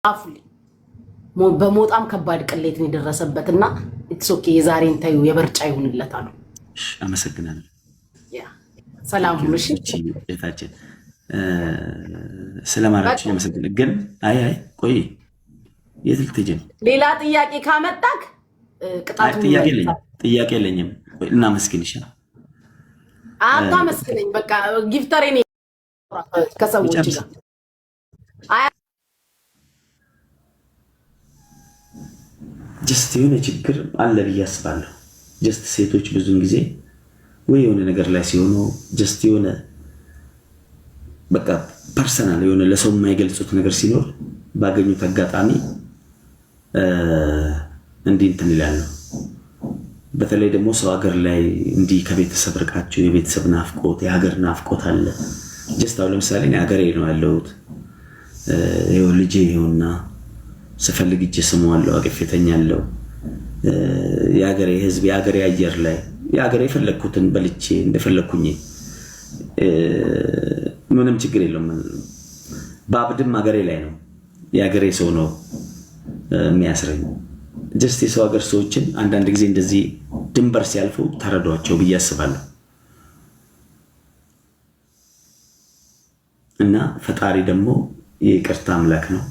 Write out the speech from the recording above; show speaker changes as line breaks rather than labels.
አፉሊ በሞጣም ከባድ ቅሌት ነው የደረሰበትና ኢትስ ኦኬ የዛሬን ታዩ የበርጫ ይሁንለት አሉ።
አመሰግናለሁ።
ሰላም ሁሉ እሺ
ቤታችን ስለማራችሁ አመሰግናለሁ። ግን አይ ቆይ የት ልትሄጂ ነው?
ሌላ ጥያቄ ካመጣክ ቅጣቱ
ጥያቄ የለኝም። እናመስግን ይሻላል።
አታመስግነኝ በቃ ጊፍተሬ ነኝ ከሰዎች ጋር
ጀስት የሆነ ችግር አለ ብዬ አስባለሁ። ጀስት ሴቶች ብዙን ጊዜ ወይ የሆነ ነገር ላይ ሲሆኑ ጀስት የሆነ በቃ ፐርሰናል የሆነ ለሰው የማይገልጹት ነገር ሲኖር ባገኙት አጋጣሚ እንዲህ እንትን ይላሉ። በተለይ ደግሞ ሰው ሀገር ላይ እንዲህ ከቤተሰብ ርቃቸው የቤተሰብ ናፍቆት የሀገር ናፍቆት አለ። ጀስት አሁን ለምሳሌ እኔ ሀገሬ ነው ያለሁት። ይኸው ልጄ ይኸውና ስፈልግ እጄ ስመዋለሁ አቅፌ ተኛለሁ። የሀገሬ ህዝብ የሀገሬ አየር ላይ የሀገሬ የፈለግኩትን በልቼ እንደፈለግኩኝ ምንም ችግር የለውም። ባብድም ሀገሬ ላይ ነው የሀገሬ ሰው ነው የሚያስረኝ። ጀስት የሰው ሀገር ሰዎችን አንዳንድ ጊዜ እንደዚህ ድንበር ሲያልፉ ተረዷቸው ብዬ አስባለሁ። እና ፈጣሪ ደግሞ የይቅርታ አምላክ ነው።